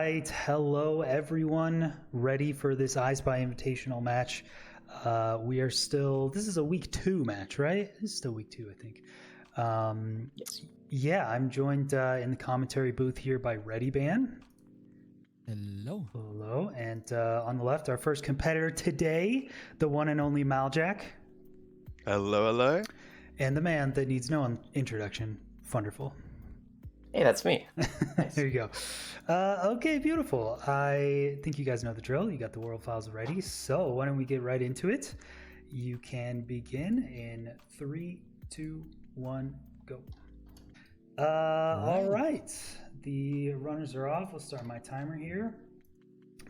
right, hello everyone. Ready for this I Spy Invitational match. This is a week 2 match, right? This is still week 2, I think. Yes. Yeah, I'm joined in the commentary booth here by ReadyBan. Hello. Hello, and on the left, our first competitor today, the one and only Maljack. Hello, hello. And the man that needs no introduction, Funderful. Hey, that's me. Nice. There you go. Okay, beautiful. I think you guys know the drill. You got the world files ready. So why don't we get right into it? You can begin in 3, 2, 1, go. All right. The runners are off. We'll start my timer here.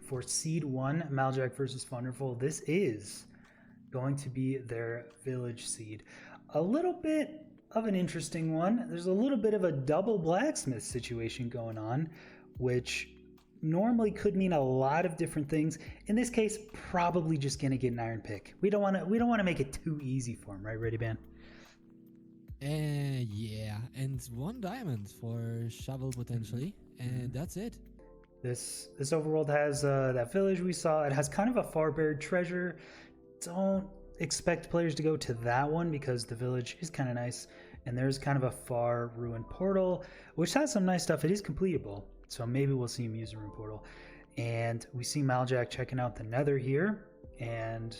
For Seed 1, Maljack versus Funderful, this is going to be their village seed. A little bit of an interesting one. There's a little bit of a double blacksmith situation going on, which normally could mean a lot of different things. In this case, probably just gonna get an iron pick. We don't want to make it too easy for him, right, ReadyBan? Yeah, and 1 diamond for shovel potentially, and that's it. This overworld has that village we saw. It has kind of a far buried treasure. Don't expect players to go to that one because the village is kind of nice, and there's kind of a far ruined portal which has some nice stuff. It is completable, so maybe we'll see him use a ruined portal. And we see Maljack checking out the nether here, and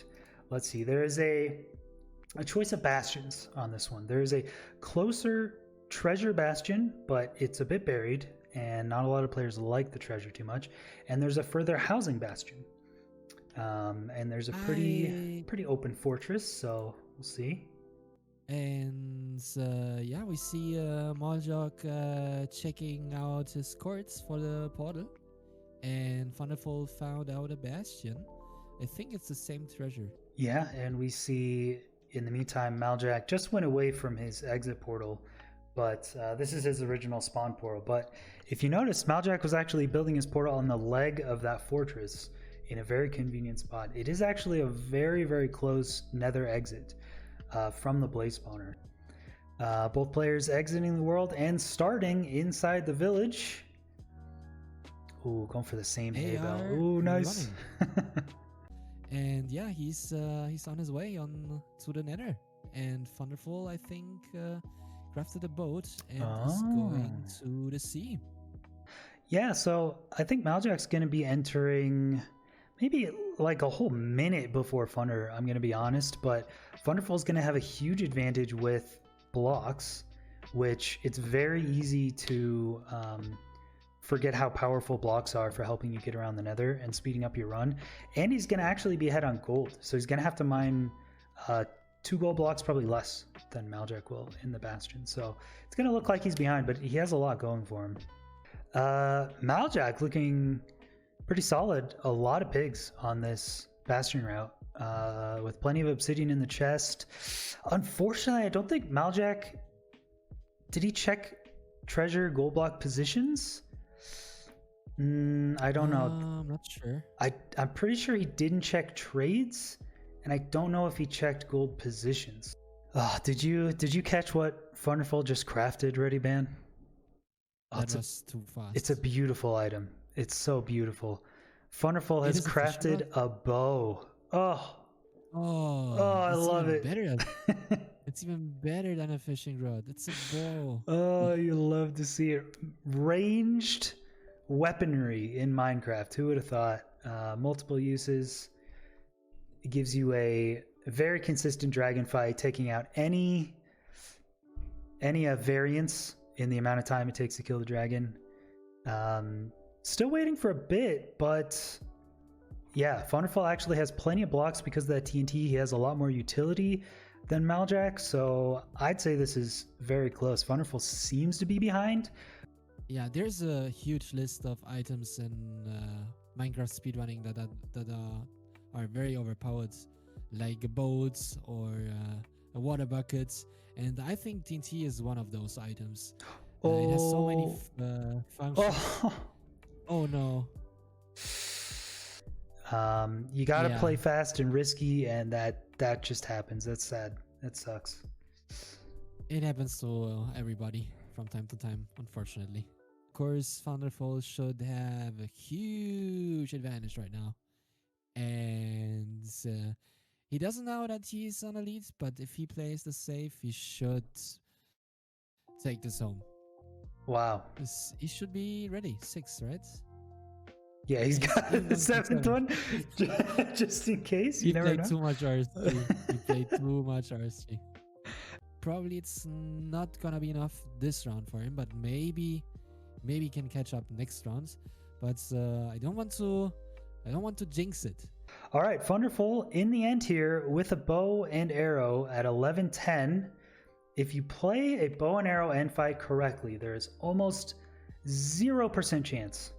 let's see, there is a choice of bastions on this one. There is a closer treasure bastion, but it's a bit buried and not a lot of players like the treasure too much. And there's a further housing bastion. And there's a pretty open fortress, so we'll see. And yeah, we see Maljack checking out his courts for the portal, and Thunderful found out a bastion. I think it's the same treasure. Yeah, and we see in the meantime Maljack just went away from his exit portal, but this is his original spawn portal. But if you notice, Maljack was actually building his portal on the leg of that fortress in a very convenient spot. It is actually a very, very close nether exit from the blaze spawner. Both players exiting the world and starting inside the village. Ooh, going for the same hay bell. Ooh, nice. And yeah, he's on his way on to the nether. And Thunderful, I think, crafted a boat and is going to the sea. Yeah, so I think Maljack's going to be entering maybe like a whole minute before Thunder, I'm going to be honest, but Thunderful's going to have a huge advantage with blocks, which it's very easy to forget how powerful blocks are for helping you get around the nether and speeding up your run. And he's going to actually be ahead on gold, so he's going to have to mine 2 gold blocks, probably less than Maljack will in the bastion. So it's going to look like he's behind, but he has a lot going for him. Maljack looking pretty solid. A lot of pigs on this bastion route, with plenty of obsidian in the chest. Unfortunately, I don't think Maljack, did he check treasure gold block positions? I don't know. I'm not sure. I'm pretty sure he didn't check trades, and I don't know if he checked gold positions. Did you catch what Thunderful just crafted, ReadyBan? That was too fast. It's a beautiful item. It's so beautiful. Thunderful has crafted a bow. Oh, I love it. It's even better than a fishing rod. It's a bow. Oh, you love to see it. Ranged weaponry in Minecraft. Who would have thought? Multiple uses. It gives you a very consistent dragon fight, taking out any variance in the amount of time it takes to kill the dragon. Still waiting for a bit, but yeah, Thunderful actually has plenty of blocks because of that TNT. He has a lot more utility than Maljack, so I'd say this is very close. Thunderful seems to be behind. Yeah, there's a huge list of items in Minecraft speedrunning that are very overpowered, like boats or water buckets, and I think TNT is one of those items. It has so many functions. Oh no. You gotta play fast and risky, and that just happens. That's sad. That sucks. It happens to everybody from time to time, unfortunately. Of course, Thunderfall should have a huge advantage right now. And he doesn't know that he's on a lead, but if he plays the safe, he should take this home. Wow. He should be ready. 6, right? Yeah, he's got even the on 7th seven. one, just in case. You He never played know. too much RSG. He played too much RSG. Probably it's not gonna be enough this round for him, but maybe he can catch up next round. But I don't want to jinx it. All right, Thunderful in the end here with a bow and arrow at 11:10. If you play a bow and arrow end fight correctly, there is almost 0% chance.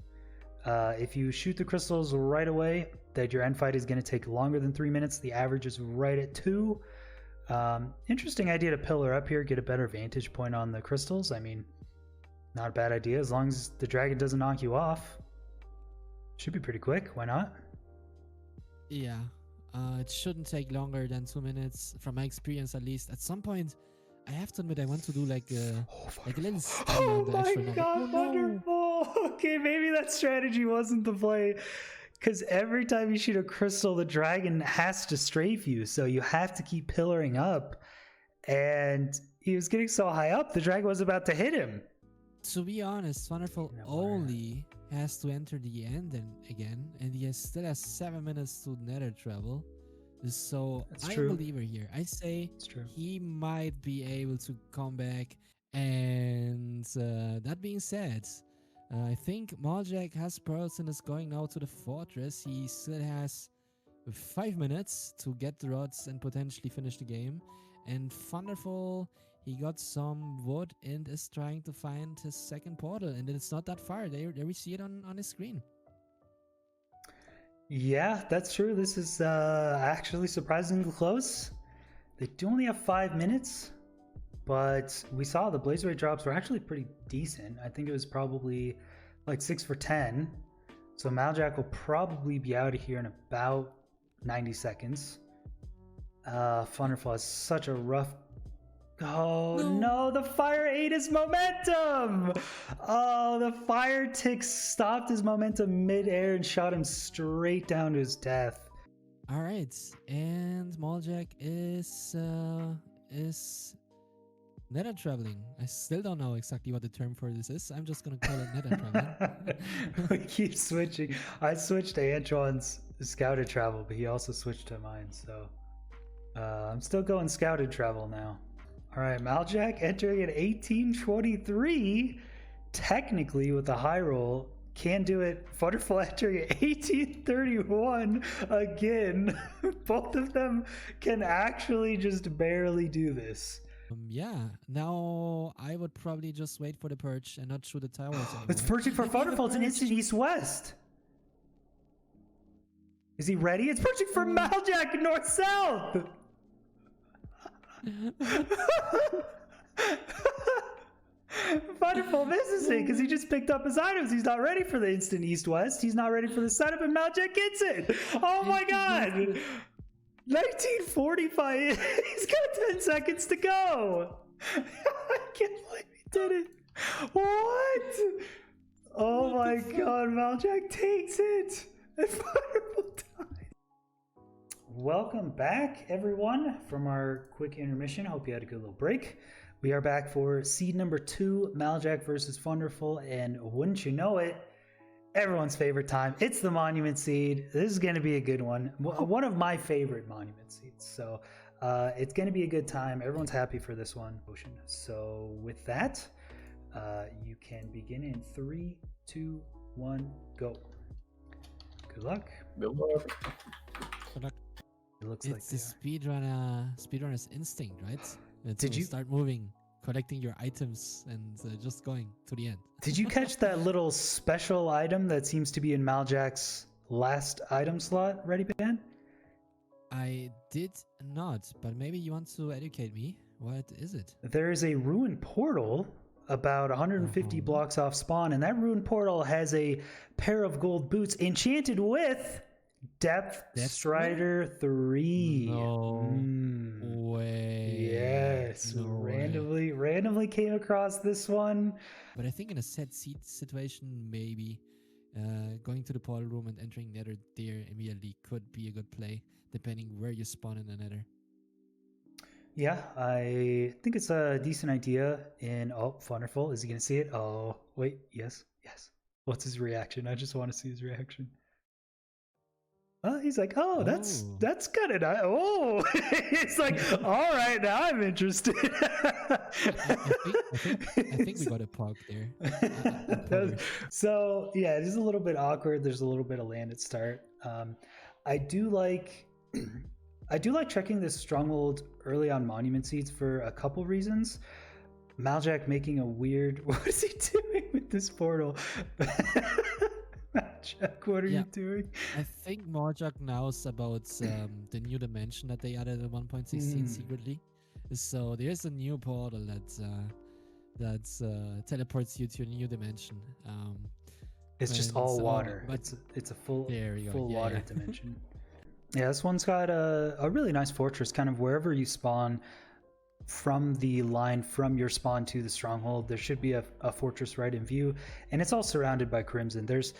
If you shoot the crystals right away, that your end fight is going to take longer than 3 minutes. The average is right at 2. Interesting idea to pillar up here, get a better vantage point on the crystals. I mean, not a bad idea as long as the dragon doesn't knock you off. Should be pretty quick. Why not? Yeah, it shouldn't take longer than 2 minutes, from my experience at least. At some point, I have to admit, I want to do like a little study Oh on the my astronomical. god, Oh, no. wonderful! Okay, maybe that strategy wasn't the play. Because every time you shoot a crystal, the dragon has to strafe you. So you have to keep pillaring up. And he was getting so high up, the dragon was about to hit him. To be honest, Wonderful only has to enter the end again, and he still has 7 minutes to nether travel. So That's I'm true. a believer here. I say It's true. he might be able to come back. And that being said, I think Maljack has pearls and is going now to the fortress. He still has 5 minutes to get the rods and potentially finish the game. And Thunderful, he got some wood and is trying to find his second portal. And it's not that far. There we see it on his screen. Yeah, that's true. This is actually surprisingly close. They do only have 5 minutes, but we saw the blaze rate drops were actually pretty decent. I think it was probably like 6 for 10. So Maljack will probably be out of here in about 90 seconds. Thunderfall has such a rough... Oh no, the fire ate his momentum! Oh, the fire tick stopped his momentum mid-air and shot him straight down to his death. All right, and Maljack is nether traveling. I still don't know exactly what the term for this is. I'm just gonna call it nether traveling. We keep switching. I switched to Antoine's scouted travel, but he also switched to mine, so I'm still going scouted travel now. All right, Maljack entering at 1823. Technically, with the high roll, can do it. Thunderfall entering at 1831 again. Both of them can actually just barely do this. Yeah, now I would probably just wait for the perch and not shoot the towers anymore. It's perching for Thunderfall. It's an instant east-west. Is he ready? It's perching for Maljack north-south. Thunderfall misses it because he just picked up his items. He's not ready for the instant east-west. He's not ready for the setup, and Maljack gets it. Oh my god! 1945. He's got 10 seconds to go. I can't believe he did it. What? Oh my god, Maljack takes it. And Thunderfall dies. Welcome back, everyone, from our quick intermission. Hope you had a good little break. We are back for seed number 2, Maljack versus Thunderful, and wouldn't you know it, everyone's favorite time. It's the Monument Seed. This is going to be a good one. One of my favorite Monument Seeds. So it's going to be a good time. Everyone's happy for this one. So with that, you can begin in 3, 2, 1, go. Good luck. Good luck. Good luck. It looks It's like the they are. speedrunner's instinct, right? Did To you- start moving, collecting your items, and just going to the end? Did you catch that little special item that seems to be in Maljack's last item slot, Ready Ben? I did not, but maybe you want to educate me. What is it? There is a ruined portal about 150 blocks off spawn, and that ruined portal has a pair of gold boots enchanted with Depth Strider 3. No way. Yes, No way. randomly definitely came across this one. But I think in a set seat situation, maybe going to the portal room and entering Nether there immediately could be a good play, depending where you spawn in the Nether. Yeah, I think it's a decent idea. In wonderful. Is he gonna see it? Oh, wait, yes. What's his reaction? I just want to see his reaction. Oh, he's like, oh, that's kind of nice. Oh, it's like, all right, now I'm interested. I think we got a pog there. So yeah, it is a little bit awkward. There's a little bit of land at start. I do like checking this stronghold early on monument seeds for a couple reasons. Maljack making a weird. What is he doing with this portal? Maljack, what are you doing? I think Maljack knows about the new dimension that they added at 1.16 secretly. So there's a new portal that teleports you to a new dimension. It's just all water. But it's a full water dimension. Yeah, this one's got a really nice fortress, kind of wherever you spawn from the line from your spawn to the stronghold. There should be a fortress right in view, and it's all surrounded by crimson. There's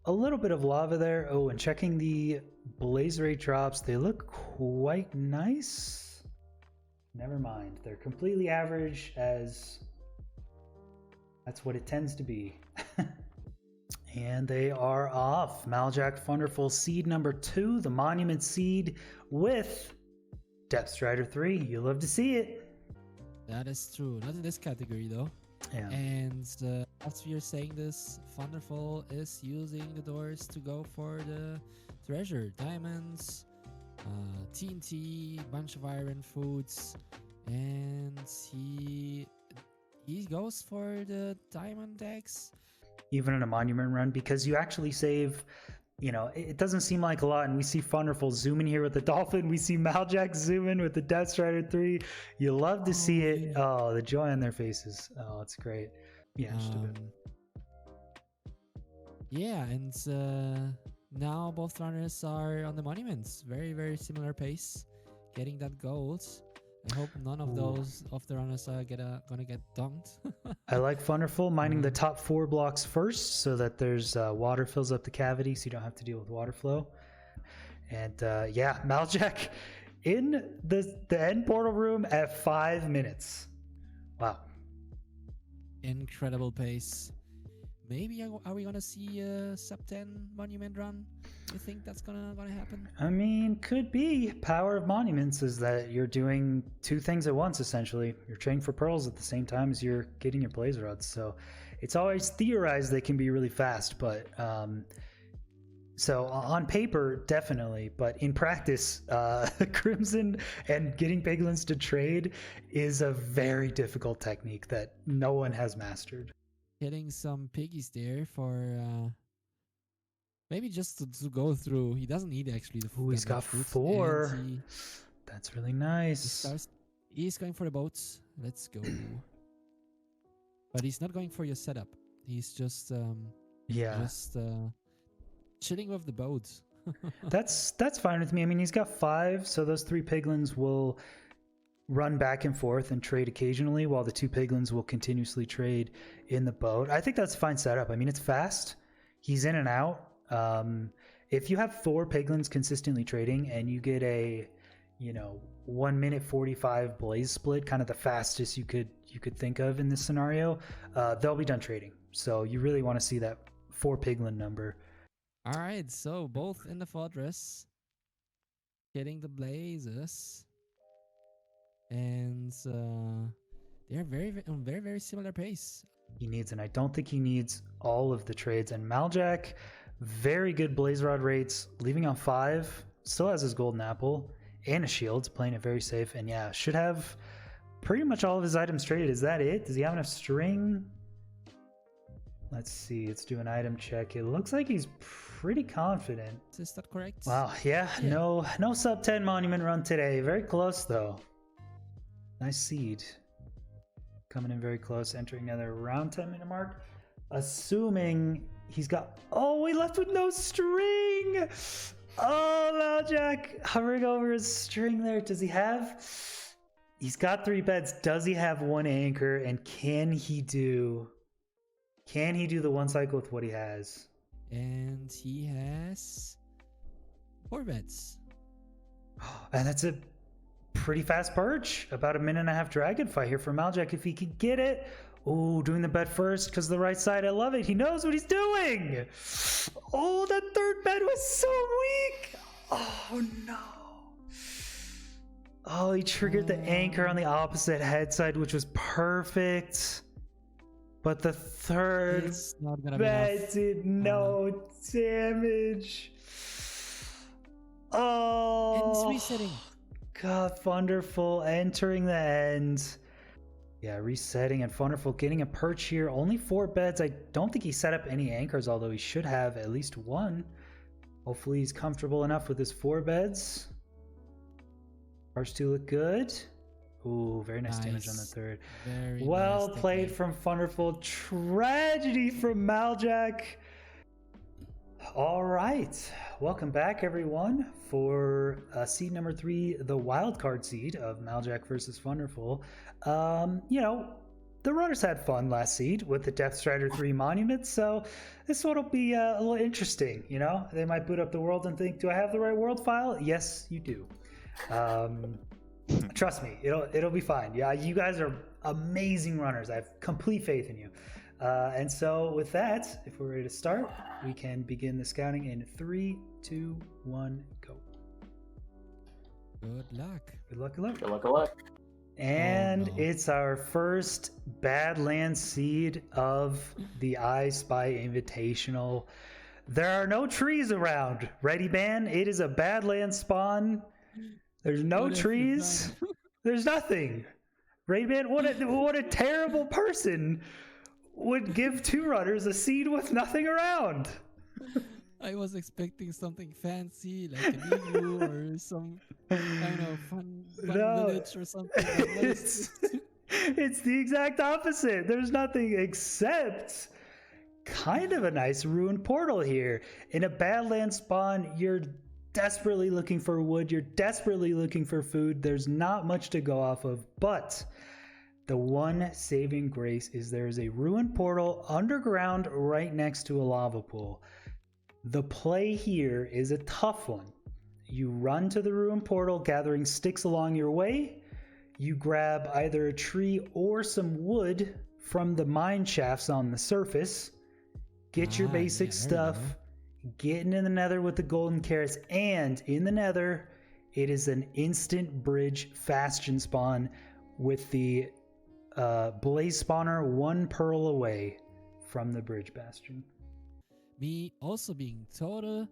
a little bit of lava there. Oh, and checking the blaze rate drops, they look quite nice. Never mind, they're completely average, as that's what it tends to be. And they are off. Maljack Thunderful seed number 2, the monument seed with Depth Strider 3. You love to see it. That is true. Not in this category though. Yeah. And as we are saying this, Thunderful is using the doors to go for the treasure. Diamonds, TNT, bunch of iron foods, and he goes for the diamond decks. Even in a monument run, because you actually save, you know, it doesn't seem like a lot, and we see Thunderful zoom in here with the dolphin, we see Maljack zoom in with the Death Strider 3. You love to see it. Yeah. Oh, the joy on their faces. Oh, it's great. Yeah, just a bit. Yeah, and now both runners are on the monuments. Very, very similar pace, getting that gold. I hope none of those of the runners are gonna get dunked. I like Thunderful mining the top 4 blocks first, so that there's water fills up the cavity, so you don't have to deal with water flow. And yeah, Maljack in the end portal room at 5 minutes. Wow, incredible pace. Maybe are we gonna see a sub 10 monument run? You think that's gonna happen? I mean, could be. Power of monuments is that you're doing 2 things at once, essentially. You're trading for pearls at the same time as you're getting your blaze rods. So it's always theorized they can be really fast, but so on paper, definitely, but in practice, Crimson and getting piglins to trade is a very difficult technique that no one has mastered. Getting some piggies there for maybe just to go through. He doesn't need actually the food. Oh, he's got 4. That's really nice. He's going for the boats. Let's go. But he's not going for your setup. He's just chilling with the boats. That's fine with me. I mean, he's got 5, so those 3 piglins will run back and forth and trade occasionally, while the 2 piglins will continuously trade in the boat. I think that's a fine setup. I mean, it's fast. He's in and out. If you have 4 piglins consistently trading and you get a, 1 minute 45 blaze split, kind of the fastest you could think of in this scenario, they'll be done trading. So you really want to see that 4 piglin number. All right, so both in the fortress, getting the blazes, and they're on very, very similar pace. He needs, and I don't think he needs all of the trades. And Maljack, very good blaze rod rates, leaving on 5, still has his golden apple and a shield, playing it very safe. And yeah, should have pretty much all of his items traded. Is that it? Does he have enough string? Let's see, let's do an item check. It looks like he's pretty confident. Is that correct? Wow, yeah. No sub 10 monument run today. Very close though. Nice seed. Coming in very close, entering another around 10-minute mark. Assuming he's got... Oh, he left with no string! Oh, Maljack hovering over his string there. Does he have... He's got 3 beds. Does he have 1 anchor? And can he do the 1 cycle with what he has? And he has 4 beds. And that's a pretty fast purge. About a minute and a half dragon fight here for Maljack if he could get it. Oh, doing the bet first because the right side. I love it. He knows what he's doing. Oh, that 3rd bed was so weak. Oh, no. Oh, he triggered the anchor on the opposite head side, which was perfect. But the 3rd It's not gonna be bet enough. did no damage. And it's Oh, resetting. God, Thunderful entering the end. Yeah, resetting, and Thunderful getting a perch here. Only 4 beds. I don't think he set up any anchors, although he should have at least 1. Hopefully he's comfortable enough with his 4 beds. First 2 look good. Ooh, very nice damage on the Nice. 3rd. Very Well nice played technique. from Thunderful. Tragedy from Maljack. All right. Welcome back, everyone, for seed number 3, the wild card seed of Maljack versus Thunderful. The runners had fun last seed with the Death Strider 3 monuments, so this one will be a little interesting. They might boot up the world and think, do I have the right world file? Yes, you do. Trust me, it'll be fine. Yeah, you guys are amazing runners. I have complete faith in you. And so with that, if we're ready to start, we can begin the scouting in 3, 2, 1, go. Good luck. Good luck, good luck. Good luck, good luck. And no. it's our first Badlands seed of the I Spy Invitational. There are no trees around. Ready, man? It is a Badlands spawn. There's no What have you trees. done? There's nothing. Rayman, what a terrible person would give 2 runners a seed with nothing around. I was expecting something fancy, like an igloo or some, I don't know, fun No. village or something. But what is It's the exact opposite. There's nothing except kind of a nice ruined portal here. In a Badlands spawn, you're desperately looking for wood, you're desperately looking for food. There's not much to go off of, but the one saving grace is there is a ruined portal underground right next to a lava pool. The play here is a tough one. You run to the ruined portal, gathering sticks along your way. You grab either a tree or some wood from the mine shafts on the surface. Get your Ah, basic yeah, there we stuff. go. Get into the nether with the golden carrots. And in the nether, it is an instant bridge fastion spawn with the blaze spawner 1 pearl away from the bridge bastion. Me also being total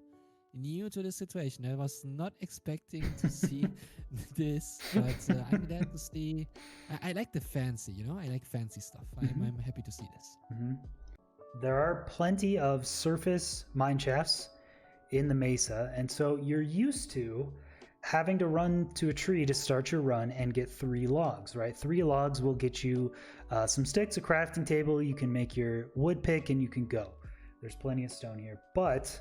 new to the situation. I was not expecting to see this, but I'm glad to see. I like the fancy, I like fancy stuff. I'm happy to see this. There are plenty of surface mine shafts in the mesa, and so you're used to having to run to a tree to start your run and get 3 logs, right? 3 logs will get you some sticks, a crafting table, you can make your wood pick, and you can go. There's plenty of stone here, but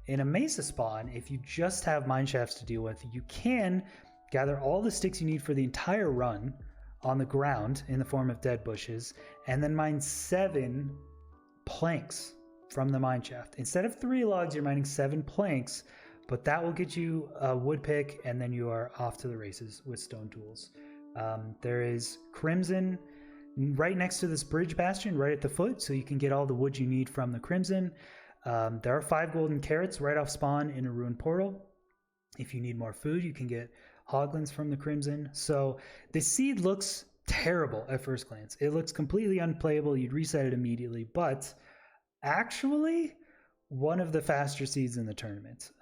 in a mesa spawn, if you just have mine shafts to deal with, you can gather all the sticks you need for the entire run on the ground in the form of dead bushes, and then mine 7 planks from the mine shaft. Instead of 3 logs, you're mining 7 planks, but that will get you a wood pick, and then you are off to the races with stone tools. There is Crimson right next to this bridge bastion, right at the foot, so you can get all the wood you need from the Crimson. There are 5 golden carrots right off spawn in a ruined portal. If you need more food, you can get hoglins from the Crimson. So the seed looks terrible at first glance. It looks completely unplayable. You'd reset it immediately, but actually one of the faster seeds in the tournament.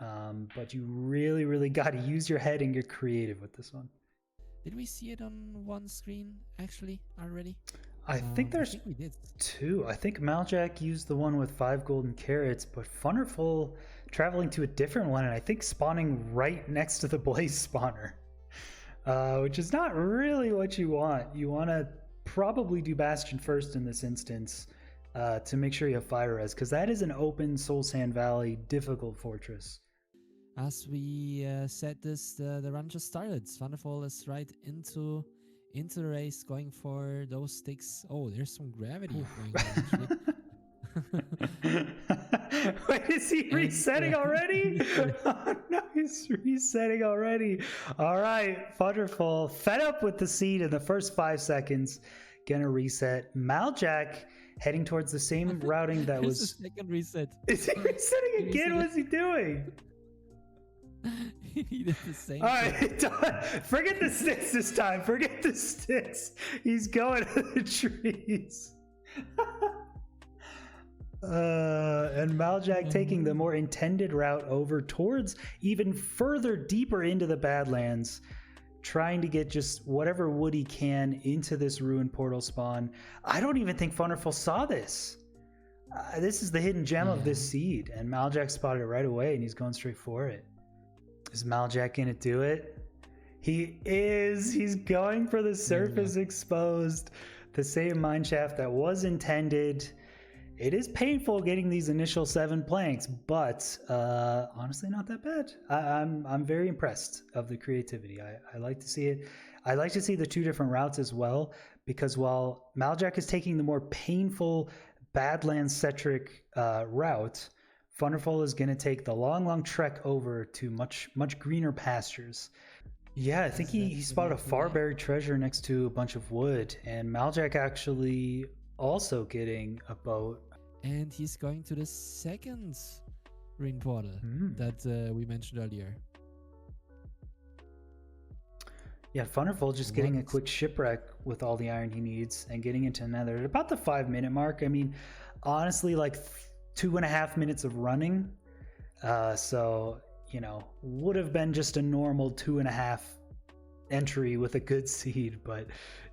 But you really, really got to use your head and get creative with this one. Did we see it on one screen actually already? I think there's I think we did. 2. I think Maljack used the one with 5 golden carrots, but Thunderful traveling to a different one, and I think spawning right next to the blaze spawner, which is not really what you want. You want to probably do Bastion first in this instance to make sure you have fire res, because that is an open Soul Sand Valley difficult fortress. As we said this, the run just started. Thunderfall is right into into the race, going for those sticks. Oh, there's some gravity going on actually. Wait, is he And, resetting already? Oh, no, he's resetting already. All right, wonderful. Fed up with the seed in the first 5 seconds. Gonna reset. Maljack heading towards the same routing that There's was. a second reset. Is he resetting again? What's he doing? He did the same. All right, done. Forget the sticks this time. Forget the sticks. He's going to the trees. And Maljack taking the more intended route over towards even further deeper into the Badlands, trying to get just whatever wood he can into this ruined portal spawn. I don't even think Thunderful saw this. This is the hidden gem of this seed, and Maljack spotted it right away, and he's going straight for it. Is Maljack gonna do it? He is. He's going for the surface exposed, the same mineshaft that was intended. It is painful getting these initial 7 planks, but honestly, not that bad. I'm very impressed of the creativity. I like to see it. I like to see the 2 different routes as well, because while Maljack is taking the more painful Badlands-centric route, Thunderful is going to take the long trek over to much greener pastures. Yeah, I think he spotted a far buried treasure next to a bunch of wood, and Maljack actually also getting a boat. And he's going to the second ruin portal that we mentioned earlier. Yeah, Thunderful just getting a quick shipwreck with all the iron he needs and getting into another at about the 5-minute mark. I mean, honestly, like 2.5 minutes of running. So, you know, would have been just a normal 2.5 entry with a good seed, but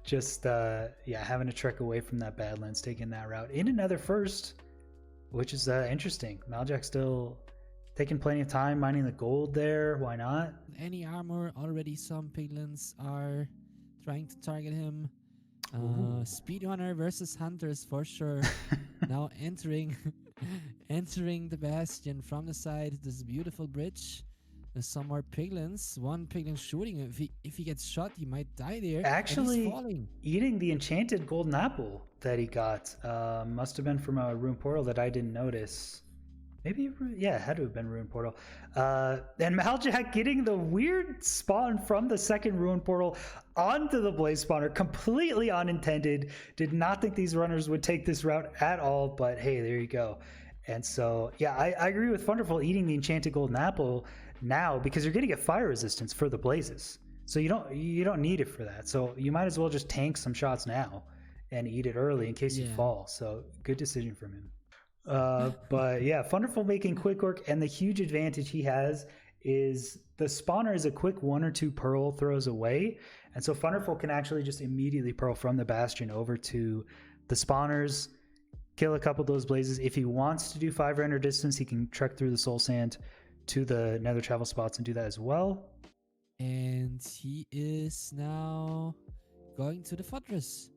just having to trek away from that Badlands, taking that route in another first, which is interesting. Maljack still taking plenty of time mining the gold there. Why not? Any armor, already some piglins are trying to target him. Speedrunner versus hunters for sure. Now entering the bastion from the side. This beautiful bridge. There's some more piglins. One piglin shooting him. If he gets shot, he might die there. Actually, and he's falling. Eating the enchanted golden apple that he got. Must have been from a rune portal that I didn't notice. Maybe, yeah, it had to have been ruin portal. And Maljack getting the weird spawn from the second ruin portal onto the blaze spawner, completely unintended. Did not think these runners would take this route at all, but hey, there you go. And so, yeah, I agree with Thunderful eating the enchanted golden apple now, because you're going to get fire resistance for the blazes. So you don't need it for that. So you might as well just tank some shots now and eat it early in case you fall. So good decision from him. But yeah, Thunderful making quick work, and the huge advantage he has is the spawner is a quick 1 or 2 pearl throws away, and so Thunderful can actually just immediately pearl from the bastion over to the spawners, kill a couple of those blazes. If he wants to do 5 render distance, he can trek through the soul sand to the nether travel spots and do that as well. And he is now going to the fortress.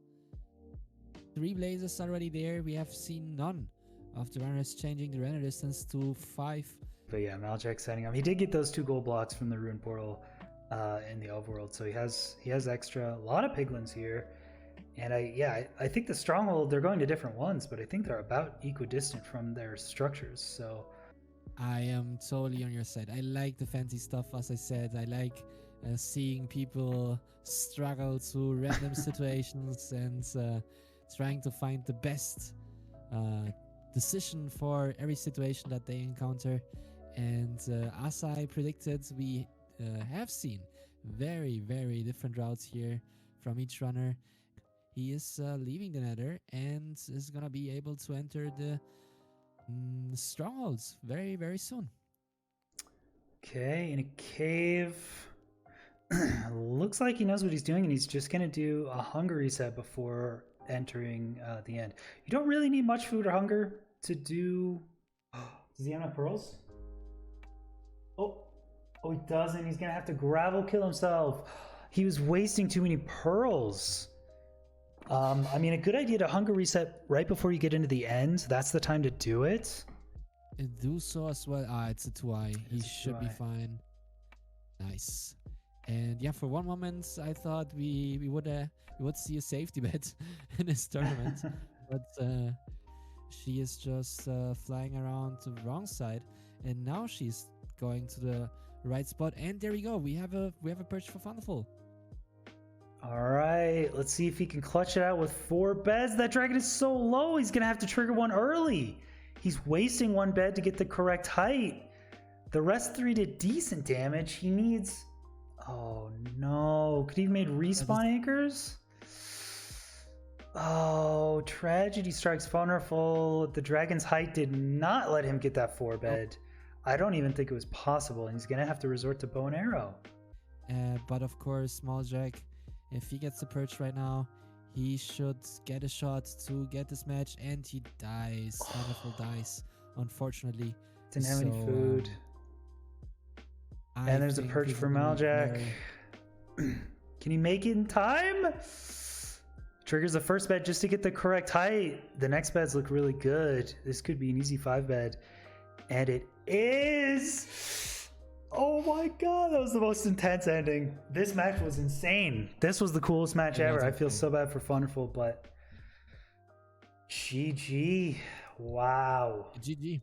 3 blazes already there. We have seen none of the runners changing the render distance to 5. But yeah, Maljack setting up. He did get those 2 gold blocks from the ruin portal in the overworld, so he has extra. A lot of piglins here, and I think the stronghold, they're going to different ones, but I think they're about equidistant from their structures. So I am totally on your side. I like the fancy stuff, as I said. I like seeing people struggle to random situations and trying to find the best decision for every situation that they encounter. And as I predicted, we have seen very, very different routes here from each runner. He is leaving the nether and is gonna be able to enter the strongholds very, very soon. okay, in a cave. Looks like he knows what he's doing, and he's just gonna do a hunger reset before entering the end. You don't really need much food or hunger to do. Does he have enough pearls? Oh, he doesn't. He's gonna have to gravel kill himself. He was wasting too many pearls. I mean, a good idea to hunger reset right before you get into the end. That's the time to do it. Do so as well. It's a 2i. He It's a should be 2i. fine. Nice. And yeah, for one moment I thought we would see a safety bet in this tournament, but she is just flying around to the wrong side, and now she's going to the right spot. And there we go. We have a perch for Thunderful. All right, let's see if he can clutch it out with 4 beds. That dragon is so low, he's gonna have to trigger one early. He's wasting 1 bed to get the correct height. The rest 3 did decent damage. He needs... Oh no, could he have made respawn anchors? Oh, tragedy strikes Thunderful. The dragon's height did not let him get that 4 bed. I don't even think it was possible, and he's gonna have to resort to bow and arrow. But of course, Maljack, if he gets the perch right now, he should get a shot to get this match, and he dies. Thunderful dies, unfortunately. Didn't have any food. And there's a perch for Maljack. Can he make it in time? Triggers the first bed just to get the correct height. The next beds look really good. This could be an easy 5 bed. And it is! Oh my god, that was the most intense ending. This match was insane. This was the coolest match ever. I feel so bad for Thunderful, but... GG. Wow. GG.